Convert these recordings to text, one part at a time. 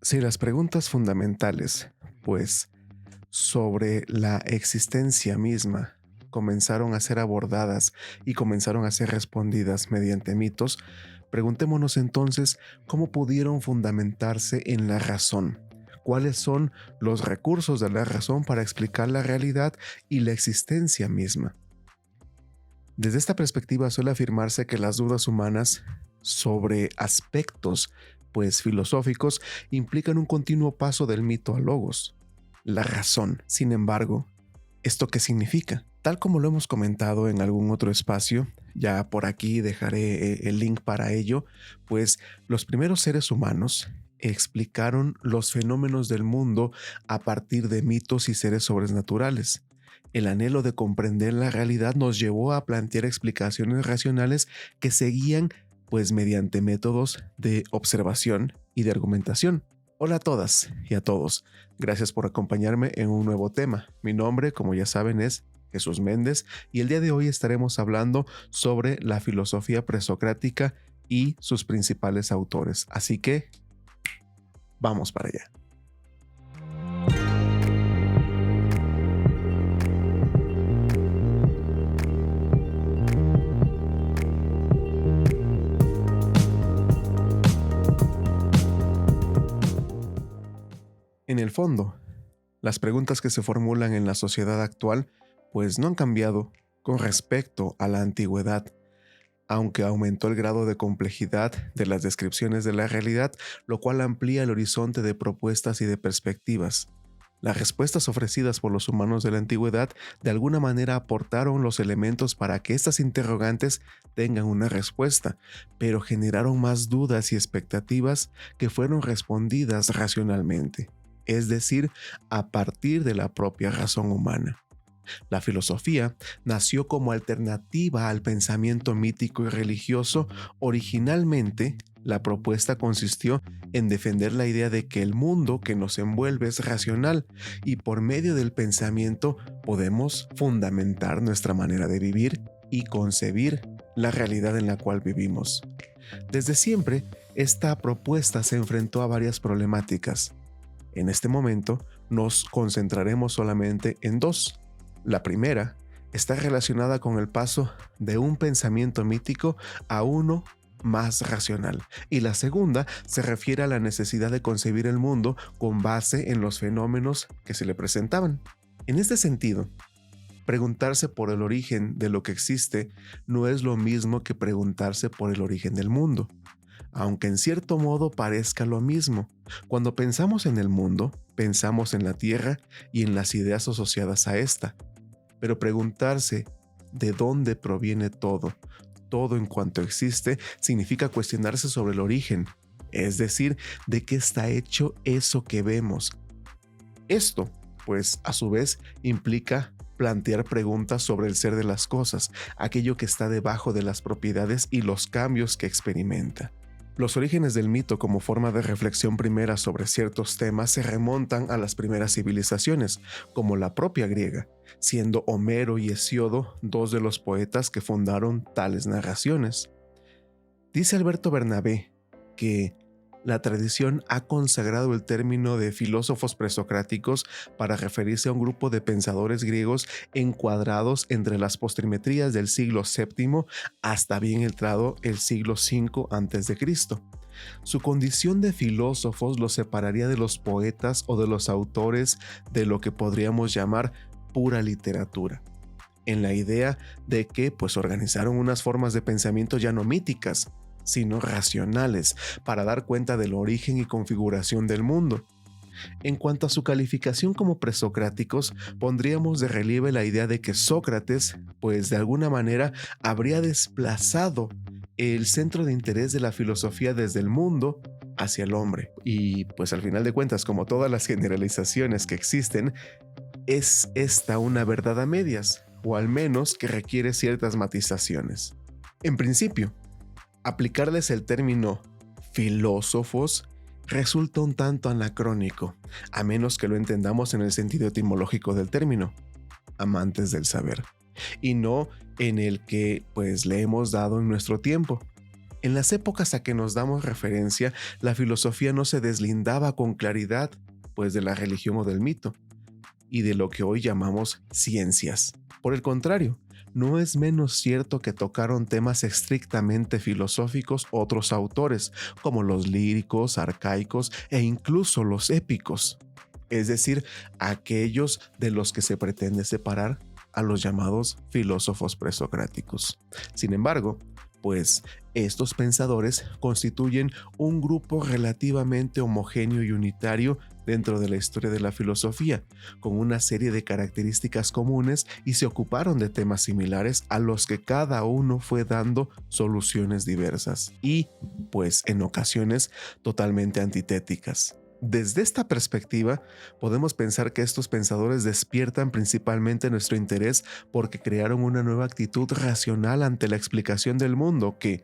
Si las preguntas fundamentales, pues, sobre la existencia misma comenzaron a ser abordadas y comenzaron a ser respondidas mediante mitos, preguntémonos entonces cómo pudieron fundamentarse en la razón. ¿Cuáles son los recursos de la razón para explicar la realidad y la existencia misma? Desde esta perspectiva suele afirmarse que las dudas humanas sobre aspectos, pues filosóficos, implican un continuo paso del mito al logos, la razón. Sin embargo, ¿esto qué significa? Tal como lo hemos comentado en algún otro espacio, ya por aquí dejaré el link para ello, pues los primeros seres humanos explicaron los fenómenos del mundo a partir de mitos y seres sobrenaturales. El anhelo de comprender la realidad nos llevó a plantear explicaciones racionales que seguían pues mediante métodos de observación y de argumentación. Hola a todas y a todos. Gracias por acompañarme en un nuevo tema. Mi nombre, como ya saben, es Jesús Méndez y el día de hoy estaremos hablando sobre la filosofía presocrática y sus principales autores. Así que, vamos para allá. En el fondo, las preguntas que se formulan en la sociedad actual pues no han cambiado con respecto a la antigüedad, aunque aumentó el grado de complejidad de las descripciones de la realidad, lo cual amplía el horizonte de propuestas y de perspectivas. Las respuestas ofrecidas por los humanos de la antigüedad de alguna manera aportaron los elementos para que estas interrogantes tengan una respuesta, pero generaron más dudas y expectativas que fueron respondidas racionalmente, es decir, a partir de la propia razón humana. La filosofía nació como alternativa al pensamiento mítico y religioso. Originalmente, la propuesta consistió en defender la idea de que el mundo que nos envuelve es racional y por medio del pensamiento podemos fundamentar nuestra manera de vivir y concebir la realidad en la cual vivimos. Desde siempre, esta propuesta se enfrentó a varias problemáticas. En este momento, nos concentraremos solamente en dos. La primera está relacionada con el paso de un pensamiento mítico a uno más racional, y la segunda se refiere a la necesidad de concebir el mundo con base en los fenómenos que se le presentaban. En este sentido, preguntarse por el origen de lo que existe no es lo mismo que preguntarse por el origen del mundo, aunque en cierto modo parezca lo mismo. Cuando pensamos en el mundo, pensamos en la Tierra y en las ideas asociadas a esta. Pero preguntarse de dónde proviene todo en cuanto existe, significa cuestionarse sobre el origen, es decir, de qué está hecho eso que vemos. Esto, pues, a su vez, implica plantear preguntas sobre el ser de las cosas, aquello que está debajo de las propiedades y los cambios que experimenta. Los orígenes del mito como forma de reflexión primera sobre ciertos temas se remontan a las primeras civilizaciones, como la propia griega, siendo Homero y Hesíodo dos de los poetas que fundaron tales narraciones. Dice Alberto Bernabé que la tradición ha consagrado el término de filósofos presocráticos para referirse a un grupo de pensadores griegos encuadrados entre las postrimerías del siglo VII hasta bien entrado el siglo V a.C. Su condición de filósofos los separaría de los poetas o de los autores de lo que podríamos llamar pura literatura, en la idea de que pues organizaron unas formas de pensamiento ya no míticas, sino racionales, para dar cuenta del origen y configuración del mundo. En cuanto a su calificación como presocráticos, pondríamos de relieve la idea de que Sócrates, pues de alguna manera, habría desplazado el centro de interés de la filosofía desde el mundo hacia el hombre. Y pues al final de cuentas, como todas las generalizaciones que existen, es esta una verdad a medias, o al menos que requiere ciertas matizaciones. En principio, aplicarles el término filósofos resulta un tanto anacrónico, a menos que lo entendamos en el sentido etimológico del término, amantes del saber, y no en el que pues le hemos dado en nuestro tiempo. En las épocas a que nos damos referencia, la filosofía no se deslindaba con claridad, pues, de la religión o del mito, y de lo que hoy llamamos ciencias. Por el contrario, no es menos cierto que tocaron temas estrictamente filosóficos otros autores, como los líricos, arcaicos e incluso los épicos, es decir, aquellos de los que se pretende separar a los llamados filósofos presocráticos. Sin embargo, pues estos pensadores constituyen un grupo relativamente homogéneo y unitario dentro de la historia de la filosofía, con una serie de características comunes, y se ocuparon de temas similares a los que cada uno fue dando soluciones diversas y, pues, en ocasiones totalmente antitéticas. Desde esta perspectiva, podemos pensar que estos pensadores despiertan principalmente nuestro interés porque crearon una nueva actitud racional ante la explicación del mundo que,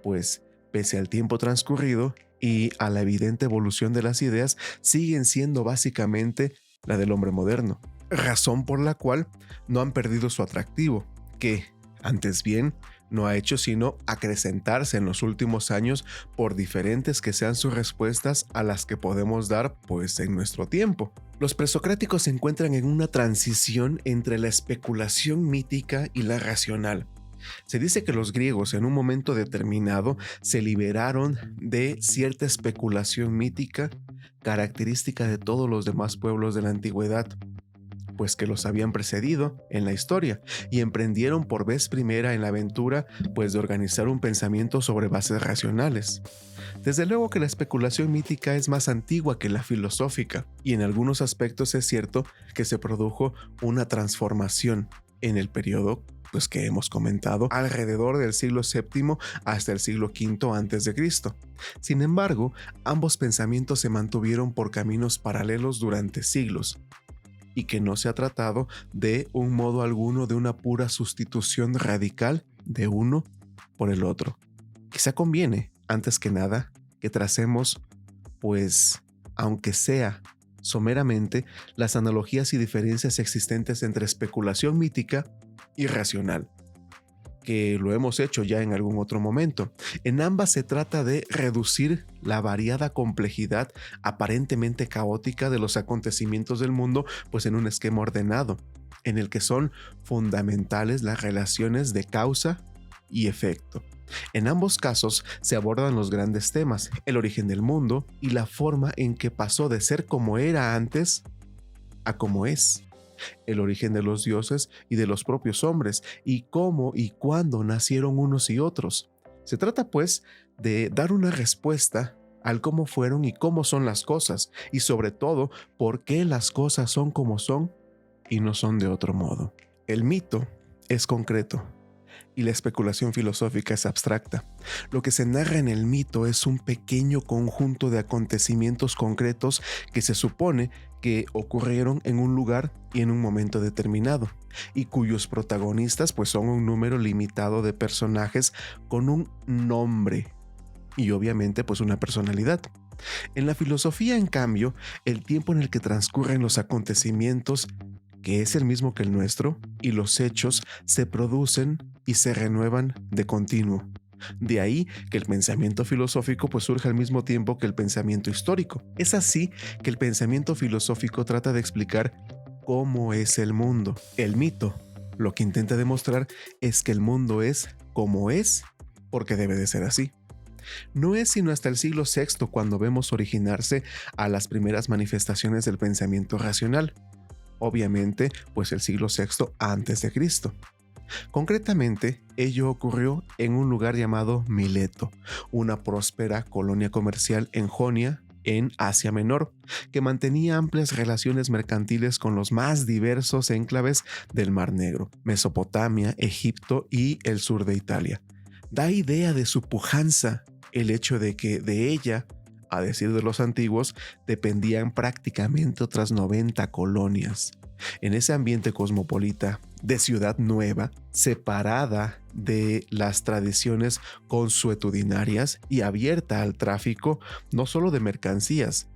pues, pese al tiempo transcurrido y a la evidente evolución de las ideas, siguen siendo básicamente la del hombre moderno, razón por la cual no han perdido su atractivo, que, antes bien, no ha hecho sino acrecentarse en los últimos años, por diferentes que sean sus respuestas a las que podemos dar, pues, en nuestro tiempo. Los presocráticos se encuentran en una transición entre la especulación mítica y la racional. Se dice que los griegos en un momento determinado se liberaron de cierta especulación mítica, característica de todos los demás pueblos de la antigüedad, pues que los habían precedido en la historia, y emprendieron por vez primera en la aventura, pues, de organizar un pensamiento sobre bases racionales. Desde luego que la especulación mítica es más antigua que la filosófica, y en algunos aspectos es cierto que se produjo una transformación en el periodo, pues, que hemos comentado, alrededor del siglo VII hasta el siglo V a.C. Sin embargo, ambos pensamientos se mantuvieron por caminos paralelos durante siglos, y que no se ha tratado de un modo alguno de una pura sustitución radical de uno por el otro. Quizá conviene, antes que nada, que tracemos, pues, aunque sea someramente, las analogías y diferencias existentes entre especulación mítica y racional, que lo hemos hecho ya en algún otro momento. En ambas se trata de reducir la variada complejidad aparentemente caótica de los acontecimientos del mundo, pues, en un esquema ordenado, en el que son fundamentales las relaciones de causa y efecto. En ambos casos se abordan los grandes temas: el origen del mundo y la forma en que pasó de ser como era antes a como es, el origen de los dioses y de los propios hombres, y cómo y cuándo nacieron unos y otros. Se trata, pues, de dar una respuesta al cómo fueron y cómo son las cosas, y sobre todo, por qué las cosas son como son y no son de otro modo. El mito es concreto y la especulación filosófica es abstracta. Lo que se narra en el mito es un pequeño conjunto de acontecimientos concretos que se supone que ocurrieron en un lugar y en un momento determinado, y cuyos protagonistas, pues, son un número limitado de personajes con un nombre y obviamente, pues, una personalidad. En la filosofía, en cambio, el tiempo en el que transcurren los acontecimientos, que es el mismo que el nuestro, y los hechos se producen y se renuevan de continuo. De ahí que el pensamiento filosófico, pues, surge al mismo tiempo que el pensamiento histórico. Es así que el pensamiento filosófico trata de explicar cómo es el mundo. El mito lo que intenta demostrar es que el mundo es como es porque debe de ser así. No es sino hasta el siglo VI cuando vemos originarse a las primeras manifestaciones del pensamiento racional. Obviamente, pues, el siglo VI antes de Cristo. Concretamente, ello ocurrió en un lugar llamado Mileto, una próspera colonia comercial en Jonia, en Asia Menor, que mantenía amplias relaciones mercantiles con los más diversos enclaves del Mar Negro, Mesopotamia, Egipto y el sur de Italia. Da idea de su pujanza el hecho de que de ella, a decir de los antiguos, dependían prácticamente otras 90 colonias. En ese ambiente cosmopolita, de ciudad nueva, separada de las tradiciones consuetudinarias y abierta al tráfico, no solo de mercancías,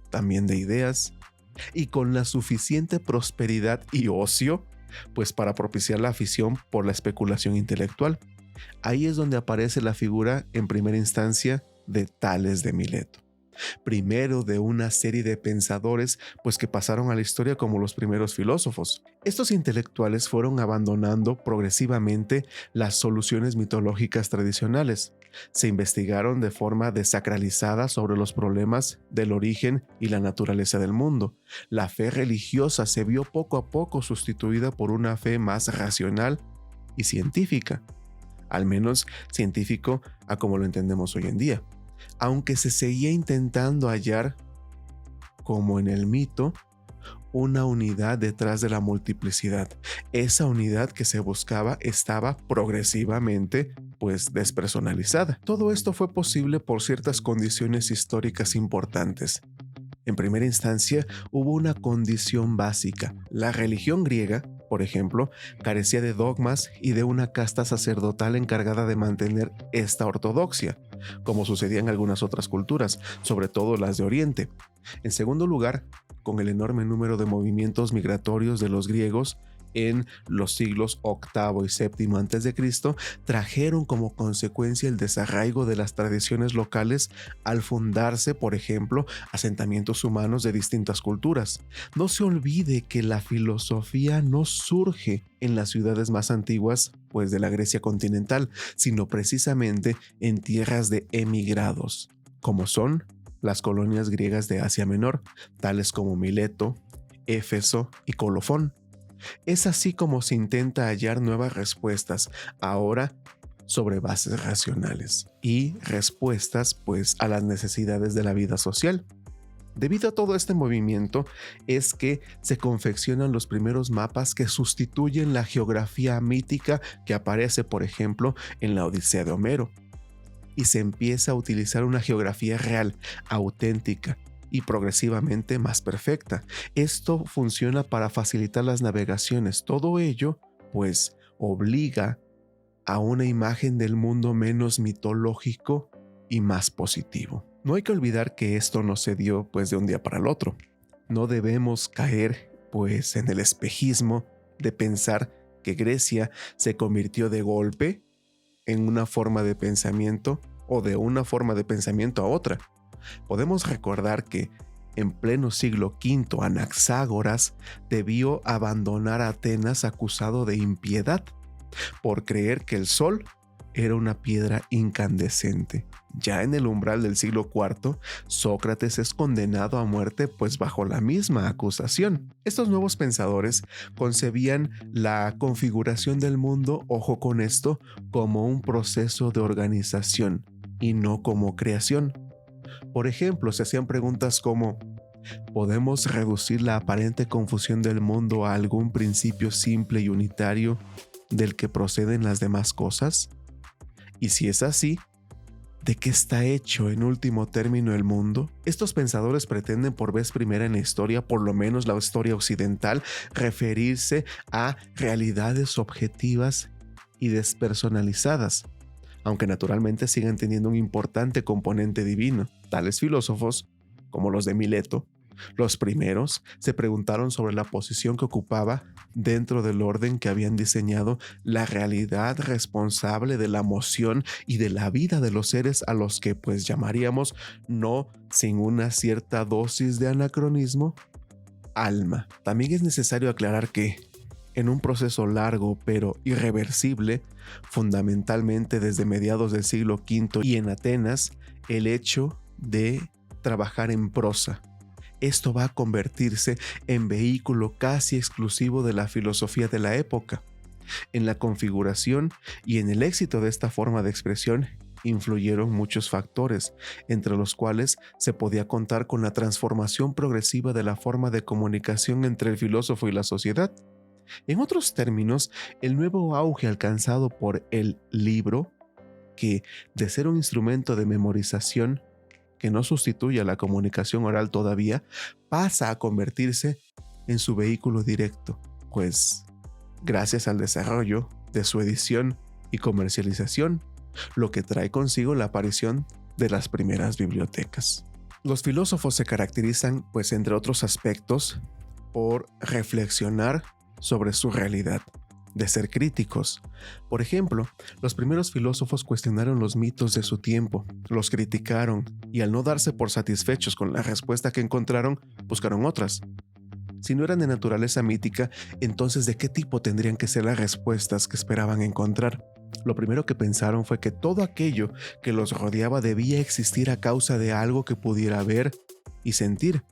también de ideas, y con la suficiente prosperidad y ocio, pues, para propiciar la afición por la especulación intelectual. Ahí es donde aparece la figura en primera instancia de Tales de Mileto. Primero de una serie de pensadores pues que pasaron a la historia como los primeros filósofos. Estos intelectuales fueron abandonando progresivamente las soluciones mitológicas tradicionales. Se investigaron de forma desacralizada sobre los problemas del origen y la naturaleza del mundo. La fe religiosa se vio poco a poco sustituida por una fe más racional y científica, al menos científico a como lo entendemos hoy en día. Aunque se seguía intentando hallar, como en el mito, una unidad detrás de la multiplicidad. Esa unidad que se buscaba estaba progresivamente, pues, despersonalizada. Todo esto fue posible por ciertas condiciones históricas importantes. En primera instancia, hubo una condición básica. La religión griega, por ejemplo, carecía de dogmas y de una casta sacerdotal encargada de mantener esta ortodoxia, como sucedía en algunas otras culturas, sobre todo las de Oriente. En segundo lugar, con el enorme número de movimientos migratorios de los griegos en los siglos VIII y VII a.C., trajeron como consecuencia el desarraigo de las tradiciones locales al fundarse, por ejemplo, asentamientos humanos de distintas culturas. No se olvide que la filosofía no surge en las ciudades más antiguas, pues de la Grecia continental, sino precisamente en tierras de emigrados, como son las colonias griegas de Asia Menor, tales como Mileto, Éfeso y Colofón. Es así como se intenta hallar nuevas respuestas, ahora sobre bases racionales y respuestas pues a las necesidades de la vida social. Debido a todo este movimiento es que se confeccionan los primeros mapas que sustituyen la geografía mítica que aparece, por ejemplo, en la Odisea de Homero, y se empieza a utilizar una geografía real, auténtica y progresivamente más perfecta. Esto funciona para facilitar las navegaciones. Todo ello, pues, obliga a una imagen del mundo menos mitológico y más positivo. No hay que olvidar que esto no se dio, pues, de un día para el otro. No debemos caer, pues, en el espejismo de pensar que Grecia se convirtió de golpe en una forma de pensamiento o de una forma de pensamiento a otra. Podemos recordar que en pleno siglo V, Anaxágoras debió abandonar Atenas acusado de impiedad por creer que el sol era una piedra incandescente. Ya en el umbral del siglo IV, Sócrates es condenado a muerte pues bajo la misma acusación. Estos nuevos pensadores concebían la configuración del mundo, ojo con esto, como un proceso de organización y no como creación. Por ejemplo, se hacían preguntas como: ¿podemos reducir la aparente confusión del mundo a algún principio simple y unitario del que proceden las demás cosas? Y si es así, ¿de qué está hecho en último término el mundo? Estos pensadores pretenden por vez primera en la historia, por lo menos la historia occidental, referirse a realidades objetivas y despersonalizadas, aunque naturalmente sigan teniendo un importante componente divino. Tales filósofos, como los de Mileto, los primeros, se preguntaron sobre la posición que ocupaba dentro del orden que habían diseñado la realidad responsable de la moción y de la vida de los seres a los que pues llamaríamos, no sin una cierta dosis de anacronismo, alma. También es necesario aclarar que en un proceso largo pero irreversible, fundamentalmente desde mediados del siglo V y en Atenas, el hecho de trabajar en prosa. Esto va a convertirse en vehículo casi exclusivo de la filosofía de la época. En la configuración y en el éxito de esta forma de expresión influyeron muchos factores, entre los cuales se podía contar con la transformación progresiva de la forma de comunicación entre el filósofo y la sociedad. En otros términos, el nuevo auge alcanzado por el libro, que de ser un instrumento de memorización que no sustituye a la comunicación oral todavía, pasa a convertirse en su vehículo directo, pues gracias al desarrollo de su edición y comercialización, lo que trae consigo la aparición de las primeras bibliotecas. Los filósofos se caracterizan, pues entre otros aspectos, por reflexionar sobre su realidad. de ser críticos. Por ejemplo, los primeros filósofos cuestionaron los mitos de su tiempo, los criticaron y al no darse por satisfechos con la respuesta que encontraron, buscaron otras. Si no eran de naturaleza mítica, entonces ¿de qué tipo tendrían que ser las respuestas que esperaban encontrar? Lo primero que pensaron fue que todo aquello que los rodeaba debía existir a causa de algo que pudiera ver y sentir,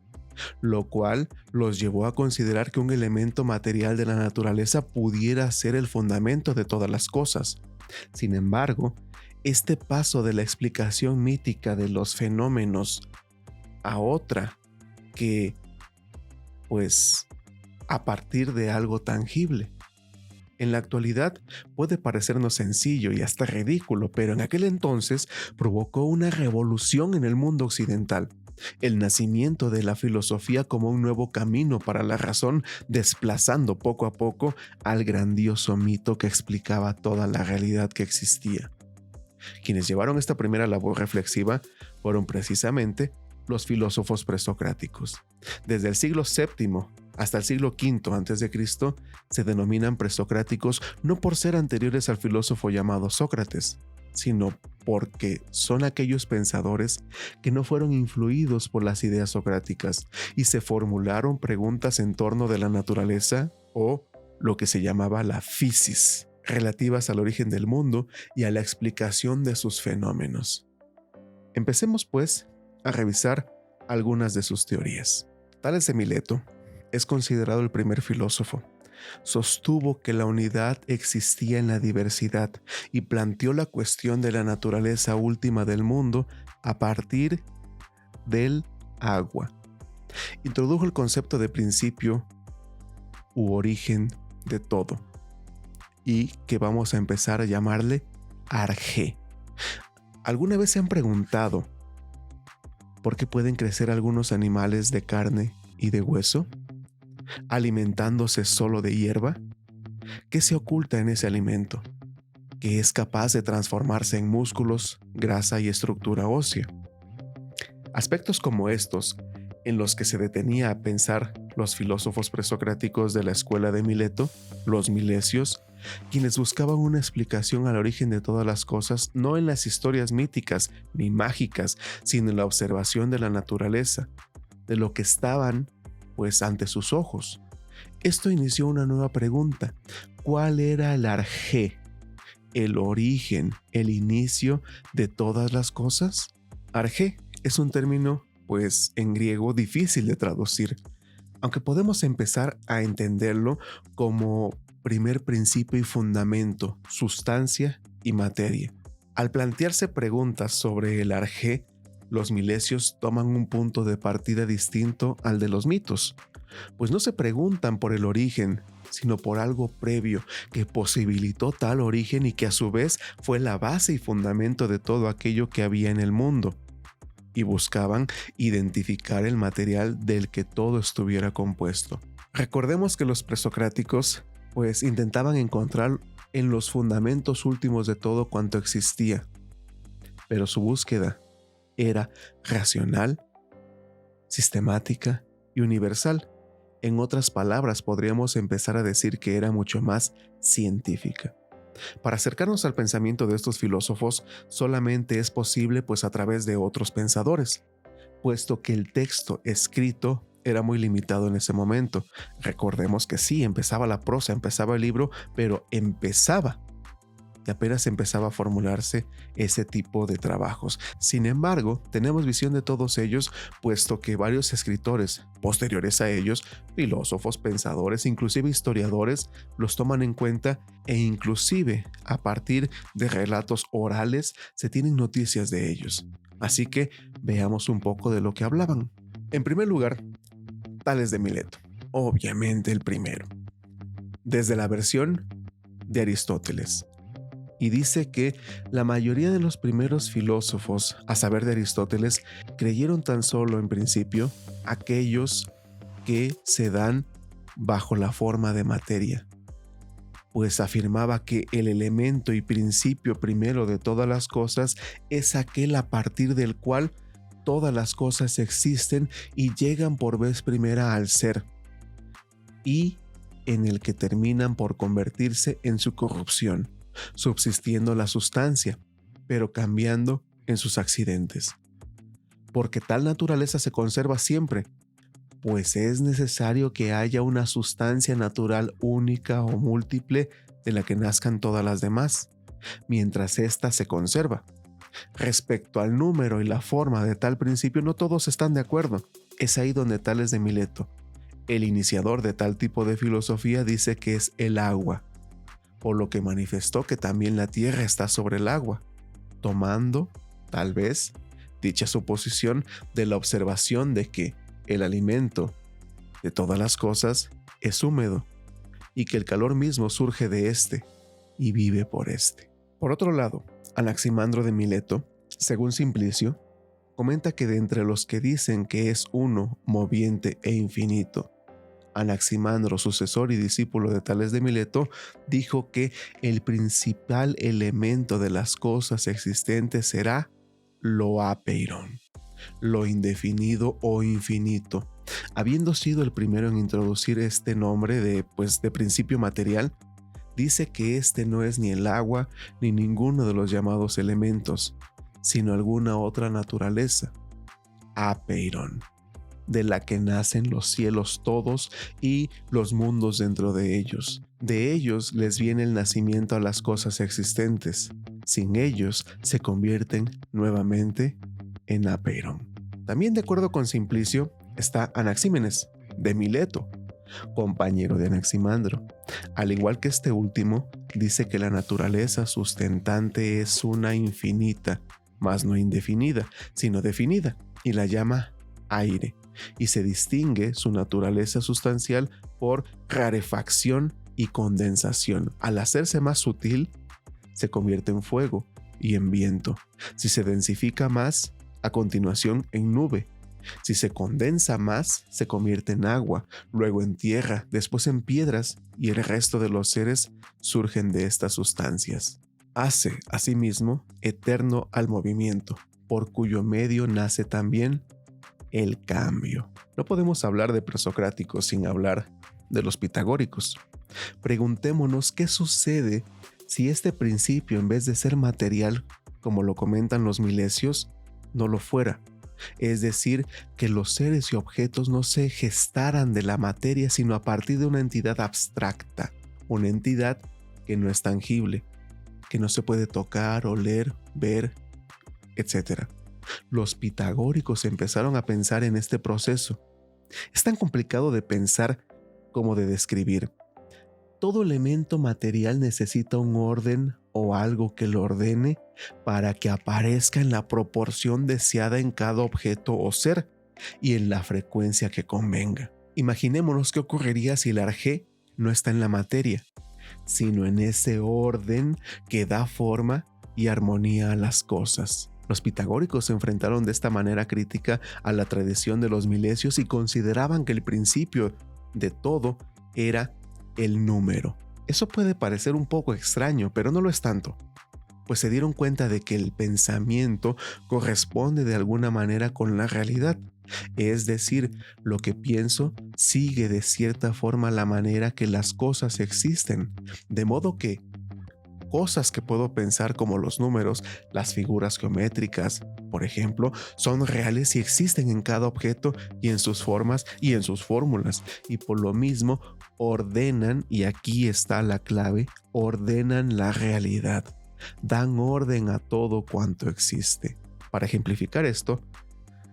lo cual los llevó a considerar que un elemento material de la naturaleza pudiera ser el fundamento de todas las cosas. Sin embargo, este paso de la explicación mítica de los fenómenos a otra que, pues, a partir de algo tangible. En la actualidad puede parecernos sencillo y hasta ridículo, pero en aquel entonces provocó una revolución en el mundo occidental. El nacimiento de la filosofía como un nuevo camino para la razón, desplazando poco a poco al grandioso mito que explicaba toda la realidad que existía. Quienes llevaron esta primera labor reflexiva fueron precisamente los filósofos presocráticos. Desde el siglo VII hasta el siglo V a.C. se denominan presocráticos no por ser anteriores al filósofo llamado Sócrates, sino porque son aquellos pensadores que no fueron influidos por las ideas socráticas y se formularon preguntas en torno de la naturaleza o lo que se llamaba la physis, relativas al origen del mundo y a la explicación de sus fenómenos. Empecemos, pues, a revisar algunas de sus teorías. Tales de Mileto es considerado el primer filósofo. Sostuvo que la unidad existía en la diversidad y planteó la cuestión de la naturaleza última del mundo a partir del agua. Introdujo el concepto de principio u origen de todo y que vamos a empezar a llamarle arjé. ¿Alguna vez se han preguntado por qué pueden crecer algunos animales de carne y de hueso, alimentándose solo de hierba? ¿Qué se oculta en ese alimento? Que es capaz de transformarse en músculos, grasa y estructura ósea. Aspectos como estos, en los que se detenía a pensar los filósofos presocráticos de la escuela de Mileto, los milesios, quienes buscaban una explicación al origen de todas las cosas, no en las historias míticas ni mágicas, sino en la observación de la naturaleza, de lo que estaban, pues, ante sus ojos. Esto inició una nueva pregunta: ¿cuál era el arjé, el origen, el inicio de todas las cosas? Arjé es un término, pues, en griego difícil de traducir, aunque podemos empezar a entenderlo como primer principio y fundamento, sustancia y materia. Al plantearse preguntas sobre el arjé, los milesios toman un punto de partida distinto al de los mitos, pues no se preguntan por el origen, sino por algo previo que posibilitó tal origen y que a su vez fue la base y fundamento de todo aquello que había en el mundo, y buscaban identificar el material del que todo estuviera compuesto. Recordemos que los presocráticos, pues, intentaban encontrar en los fundamentos últimos de todo cuanto existía, pero su búsqueda era racional, sistemática y universal. En otras palabras, podríamos empezar a decir que era mucho más científica. Para acercarnos al pensamiento de estos filósofos, solamente es posible, pues, a través de otros pensadores, puesto que el texto escrito era muy limitado en ese momento. Recordemos que sí, empezaba la prosa, empezaba el libro, pero empezaba y apenas empezaba a formularse ese tipo de trabajos. Sin embargo, tenemos visión de todos ellos, puesto que varios escritores posteriores a ellos, filósofos, pensadores, inclusive historiadores, los toman en cuenta e inclusive a partir de relatos orales se tienen noticias de ellos. Así que veamos un poco de lo que hablaban. En primer lugar, Tales de Mileto, obviamente el primero, desde la versión de Aristóteles. Y dice que la mayoría de los primeros filósofos, a saber de Aristóteles, creyeron tan solo en principio aquellos que se dan bajo la forma de materia, pues afirmaba que el elemento y principio primero de todas las cosas es aquel a partir del cual todas las cosas existen y llegan por vez primera al ser. Y en el que terminan por convertirse en su corrupción, subsistiendo la sustancia, pero cambiando en sus accidentes. Porque tal naturaleza se conserva siempre, pues es necesario que haya una sustancia natural única o múltiple de la que nazcan todas las demás, mientras ésta se conserva. Respecto al número y la forma de tal principio, no todos están de acuerdo. Es ahí donde Tales de Mileto, el iniciador de tal tipo de filosofía, dice que es el agua, por lo que manifestó que también la tierra está sobre el agua, tomando, tal vez, dicha suposición de la observación de que el alimento de todas las cosas es húmedo y que el calor mismo surge de éste y vive por éste. Por otro lado, Anaximandro de Mileto, según Simplicio, comenta que de entre los que dicen que es uno, moviente e infinito, Anaximandro, sucesor y discípulo de Tales de Mileto, dijo que el principal elemento de las cosas existentes será lo apeiron, lo indefinido o infinito. Habiendo sido el primero en introducir este nombre de principio material, dice que este no es ni el agua ni ninguno de los llamados elementos, sino alguna otra naturaleza, apeiron, de la que nacen los cielos todos y los mundos dentro de ellos. De ellos les viene el nacimiento a las cosas existentes. Sin ellos se convierten nuevamente en apeiron. También de acuerdo con Simplicio está Anaxímenes de Mileto, compañero de Anaximandro. Al igual que este último, dice que la naturaleza sustentante es una infinita, mas no indefinida, sino definida, y la llama aire, y se distingue su naturaleza sustancial por rarefacción y condensación. Al hacerse más sutil, se convierte en fuego y en viento. Si se densifica más, a continuación en nube. Si se condensa más, se convierte en agua, luego en tierra, después en piedras, y el resto de los seres surgen de estas sustancias. Hace, asimismo, eterno al movimiento, por cuyo medio nace también el cambio. No podemos hablar de presocráticos sin hablar de los pitagóricos. Preguntémonos qué sucede si este principio, en vez de ser material, como lo comentan los milesios, no lo fuera. Es decir, que los seres y objetos no se gestaran de la materia, sino a partir de una entidad abstracta, una entidad que no es tangible, que no se puede tocar, oler, ver, etc. Los pitagóricos empezaron a pensar en este proceso. Es tan complicado de pensar como de describir. Todo elemento material necesita un orden o algo que lo ordene para que aparezca en la proporción deseada en cada objeto o ser y en la frecuencia que convenga. Imaginémonos qué ocurriría si el arjé no está en la materia, sino en ese orden que da forma y armonía a las cosas. Los pitagóricos se enfrentaron de esta manera crítica a la tradición de los milesios y consideraban que el principio de todo era el número. Eso puede parecer un poco extraño, pero no lo es tanto, pues se dieron cuenta de que el pensamiento corresponde de alguna manera con la realidad. Es decir, lo que pienso sigue de cierta forma la manera que las cosas existen, de modo que cosas que puedo pensar como los números, las figuras geométricas, por ejemplo, son reales y existen en cada objeto y en sus formas y en sus fórmulas, y por lo mismo ordenan, y aquí está la clave, ordenan la realidad, dan orden a todo cuanto existe. Para ejemplificar esto,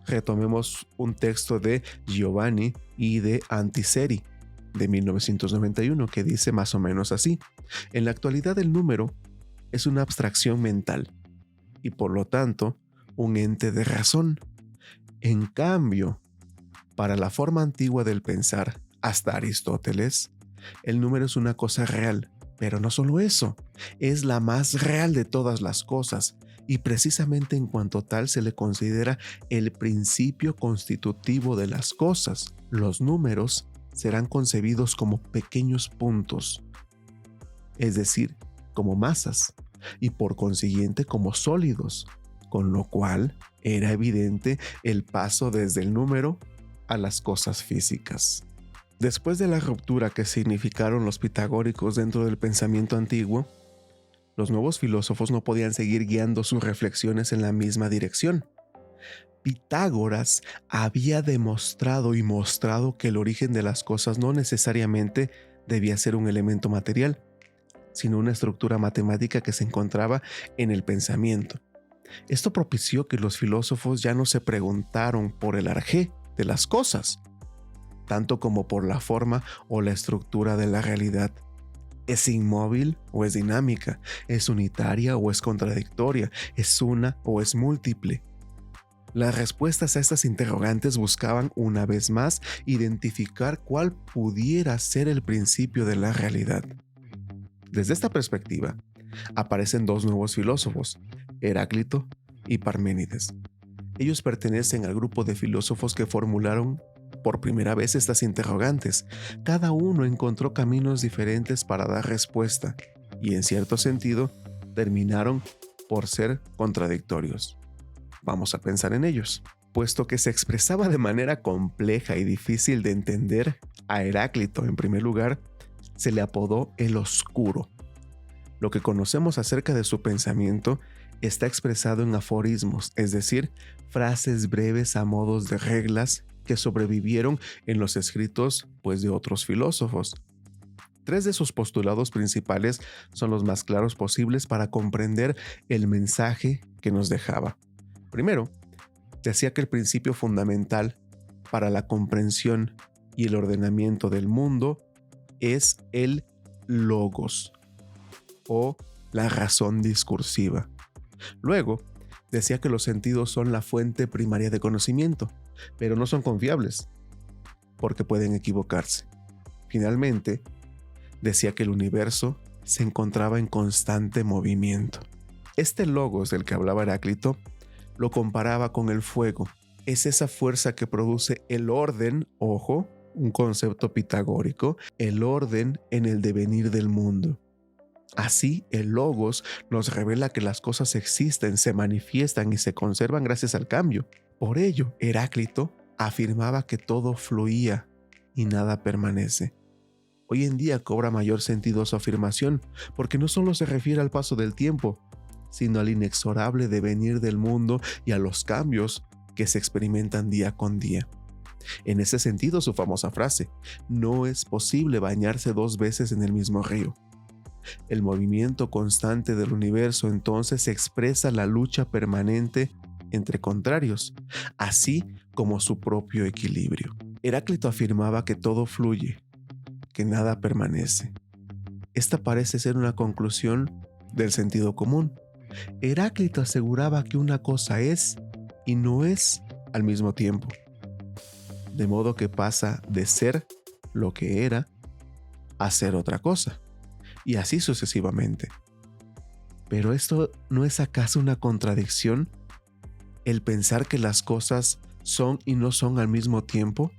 retomemos un texto de Giovanni y de Antiseri, de 1991, que dice más o menos así: en la actualidad el número es una abstracción mental y por lo tanto un ente de razón. En cambio, para la forma antigua del pensar, hasta Aristóteles, el número es una cosa real, pero no solo eso, es la más real de todas las cosas y precisamente en cuanto tal se le considera el principio constitutivo de las cosas. Los números serán concebidos como pequeños puntos, es decir, como masas, y por consiguiente como sólidos, con lo cual era evidente el paso desde el número a las cosas físicas. Después de la ruptura que significaron los pitagóricos dentro del pensamiento antiguo, los nuevos filósofos no podían seguir guiando sus reflexiones en la misma dirección. Pitágoras había demostrado y mostrado que el origen de las cosas no necesariamente debía ser un elemento material, sino una estructura matemática que se encontraba en el pensamiento. Esto propició que los filósofos ya no se preguntaron por el arjé de las cosas, tanto como por la forma o la estructura de la realidad. ¿Es inmóvil o es dinámica? ¿Es unitaria o es contradictoria? ¿Es una o es múltiple? Las respuestas a estas interrogantes buscaban una vez más identificar cuál pudiera ser el principio de la realidad. Desde esta perspectiva, aparecen dos nuevos filósofos, Heráclito y Parménides. Ellos pertenecen al grupo de filósofos que formularon por primera vez estas interrogantes. Cada uno encontró caminos diferentes para dar respuesta y, en cierto sentido, terminaron por ser contradictorios. Vamos a pensar en ellos. Puesto que se expresaba de manera compleja y difícil de entender, a Heráclito, en primer lugar, se le apodó el Oscuro. Lo que conocemos acerca de su pensamiento está expresado en aforismos, es decir, frases breves a modos de reglas que sobrevivieron en los escritos de otros filósofos. Tres de sus postulados principales son los más claros posibles para comprender el mensaje que nos dejaba. Primero, decía que el principio fundamental para la comprensión y el ordenamiento del mundo es el logos o la razón discursiva. Luego, decía que los sentidos son la fuente primaria de conocimiento, pero no son confiables, porque pueden equivocarse. Finalmente, decía que el universo se encontraba en constante movimiento. Este logos del que hablaba Heráclito lo comparaba con el fuego. Es esa fuerza que produce el orden, ojo, un concepto pitagórico, el orden en el devenir del mundo. Así, el logos nos revela que las cosas existen, se manifiestan y se conservan gracias al cambio. Por ello, Heráclito afirmaba que todo fluía y nada permanece. Hoy en día cobra mayor sentido su afirmación, porque no solo se refiere al paso del tiempo, sino al inexorable devenir del mundo y a los cambios que se experimentan día con día. En ese sentido, su famosa frase, no es posible bañarse 2 veces en el mismo río. El movimiento constante del universo entonces expresa la lucha permanente entre contrarios, así como su propio equilibrio. Heráclito afirmaba que todo fluye, que nada permanece. Esta parece ser una conclusión del sentido común. Heráclito aseguraba que una cosa es y no es al mismo tiempo, de modo que pasa de ser lo que era a ser otra cosa, y así sucesivamente. Pero esto ¿no es acaso una contradicción? El pensar que las cosas son y no son al mismo tiempo.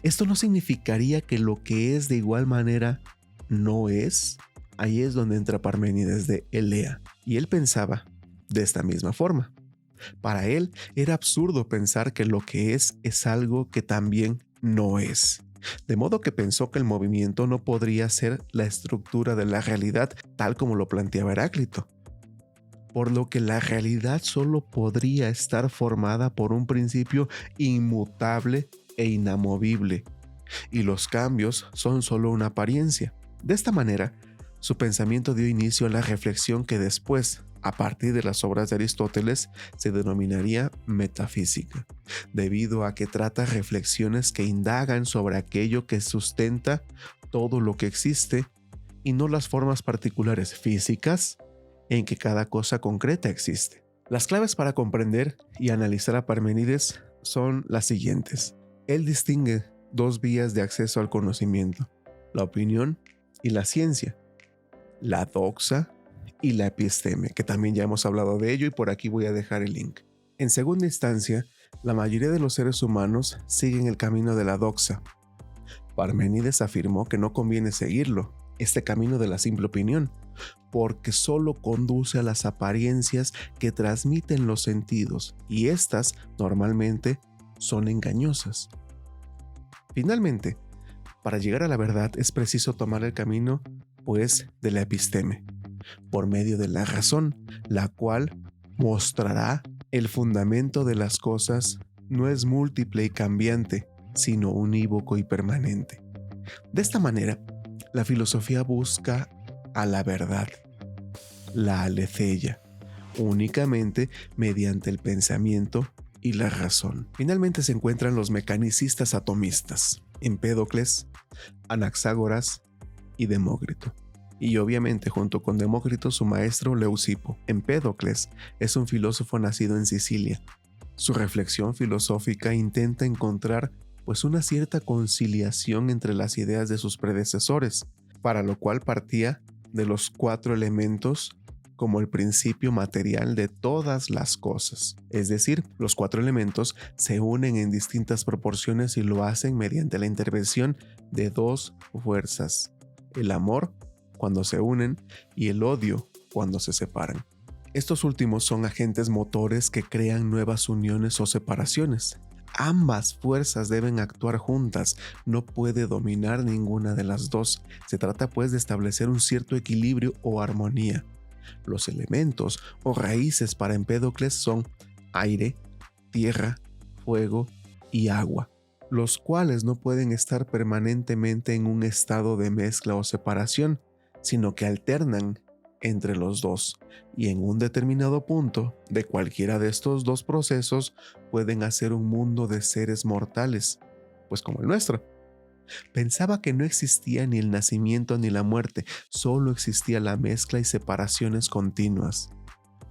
¿Esto no significaría que lo que es de igual manera no es? Ahí es donde entra Parménides de Elea, y él pensaba de esta misma forma. Para él era absurdo pensar que lo que es algo que también no es. De modo que pensó que el movimiento no podría ser la estructura de la realidad tal como lo planteaba Heráclito, por lo que la realidad solo podría estar formada por un principio inmutable e inamovible, y los cambios son solo una apariencia. De esta manera, su pensamiento dio inicio a la reflexión que después, a partir de las obras de Aristóteles, se denominaría metafísica, debido a que trata reflexiones que indagan sobre aquello que sustenta todo lo que existe y no las formas particulares físicas en que cada cosa concreta existe. Las claves para comprender y analizar a Parménides son las siguientes. Él distingue 2 vías de acceso al conocimiento, la opinión y la ciencia, la doxa y la episteme, que también ya hemos hablado de ello y por aquí voy a dejar el link. En segunda instancia, la mayoría de los seres humanos siguen el camino de la doxa. Parménides afirmó que no conviene seguirlo, este camino de la simple opinión, porque solo conduce a las apariencias que transmiten los sentidos y estas normalmente son engañosas. Finalmente, Para llegar a la verdad es preciso tomar el camino, pues, de la episteme, por medio de la razón, la cual mostrará el fundamento de las cosas. No es múltiple y cambiante, sino unívoco y permanente. De esta manera, la filosofía busca a la verdad, la aletheia, únicamente mediante el pensamiento y la razón. Finalmente se encuentran los mecanicistas atomistas, Empédocles, Anaxágoras y Demócrito. Y obviamente junto con Demócrito su maestro Leucipo. Empédocles es un filósofo nacido en Sicilia. Su reflexión filosófica intenta encontrar pues una cierta conciliación entre las ideas de sus predecesores, para lo cual partía de los 4 elementos como el principio material de todas las cosas. Es decir, los 4 elementos se unen en distintas proporciones y lo hacen mediante la intervención de 2 fuerzas: el amor cuando se unen y el odio cuando se separan. Estos últimos son agentes motores que crean nuevas uniones o separaciones. Ambas fuerzas deben actuar juntas, no puede dominar ninguna de las dos. Se trata pues de establecer un cierto equilibrio o armonía. Los elementos o raíces para Empédocles son aire, tierra, fuego y agua, los cuales no pueden estar permanentemente en un estado de mezcla o separación, sino que alternan entre los dos, y en un determinado punto de cualquiera de estos 2 procesos pueden hacer un mundo de seres mortales, pues como el nuestro. Pensaba que no existía ni el nacimiento ni la muerte, solo existía la mezcla y separaciones continuas.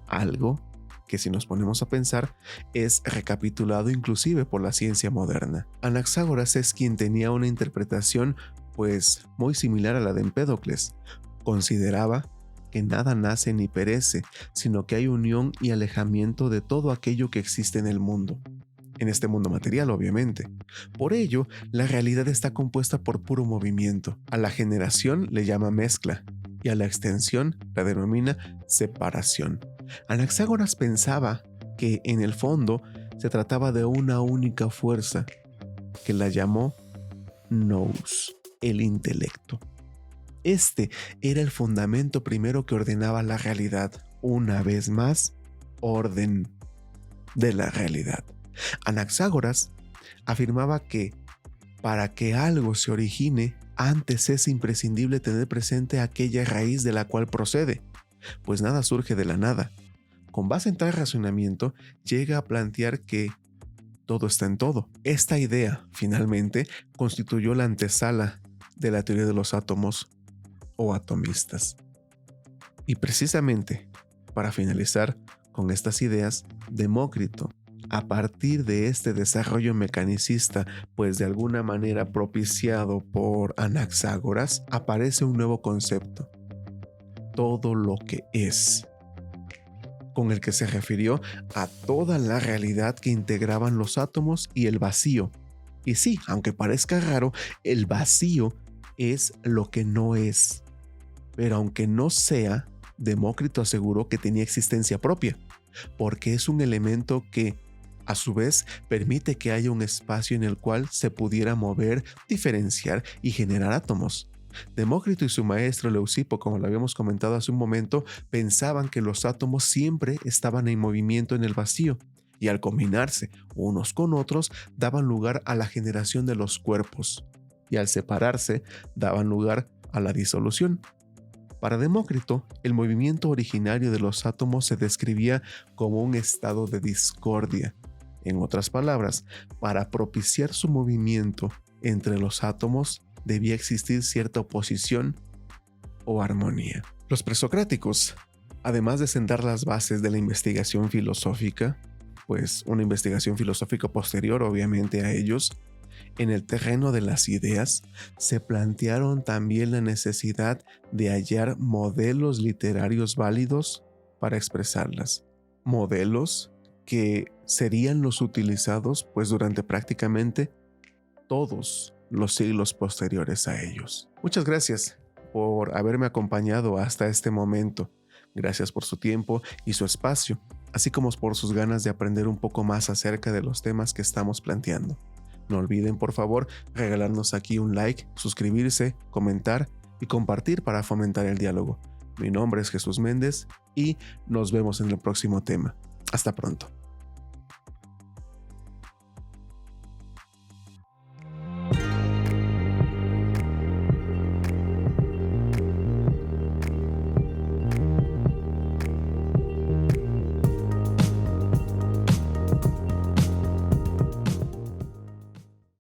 Algo que, si nos ponemos a pensar, es recapitulado inclusive por la ciencia moderna. Anaxágoras es quien tenía una interpretación pues muy similar a la de Empédocles. Consideraba que nada nace ni perece, sino que hay unión y alejamiento de todo aquello que existe en el mundo. En este mundo material, obviamente. Por ello, la realidad está compuesta por puro movimiento. A la generación le llama mezcla y a la extensión la denomina separación. Anaxágoras pensaba que en el fondo se trataba de una única fuerza, que la llamó nous, el intelecto. Este era el fundamento primero que ordenaba la realidad. Una vez más, orden de la realidad. Anaxágoras afirmaba que para que algo se origine, antes es imprescindible tener presente aquella raíz de la cual procede, pues nada surge de la nada. Con base en tal razonamiento, llega a plantear que todo está en todo. Esta idea, finalmente, constituyó la antesala de la teoría de los átomos o atomistas. Y precisamente, para finalizar con estas ideas, Demócrito, a partir de este desarrollo mecanicista, pues de alguna manera propiciado por Anaxágoras, aparece un nuevo concepto: todo lo que es, con el que se refirió a toda la realidad que integraban los átomos y el vacío. Y sí, aunque parezca raro, el vacío es lo que no es. Pero aunque no sea, Demócrito aseguró que tenía existencia propia, porque es un elemento que, a su vez, permite que haya un espacio en el cual se pudiera mover, diferenciar y generar átomos. Demócrito y su maestro Leucipo, como lo habíamos comentado hace un momento, pensaban que los átomos siempre estaban en movimiento en el vacío, y al combinarse unos con otros daban lugar a la generación de los cuerpos, y al separarse daban lugar a la disolución. Para Demócrito, el movimiento originario de los átomos se describía como un estado de discordia. En otras palabras, para propiciar su movimiento entre los átomos debía existir cierta oposición o armonía. Los presocráticos, además de sentar las bases de la investigación filosófica, pues una investigación filosófica posterior obviamente a ellos, en el terreno de las ideas, se plantearon también la necesidad de hallar modelos literarios válidos para expresarlas. Modelos que serían los utilizados pues durante prácticamente todos los siglos posteriores a ellos. Muchas gracias por haberme acompañado hasta este momento. Gracias por su tiempo y su espacio, así como por sus ganas de aprender un poco más acerca de los temas que estamos planteando. No olviden, por favor, regalarnos aquí un like, suscribirse, comentar y compartir para fomentar el diálogo. Mi nombre es Jesús Méndez y nos vemos en el próximo tema. Hasta pronto.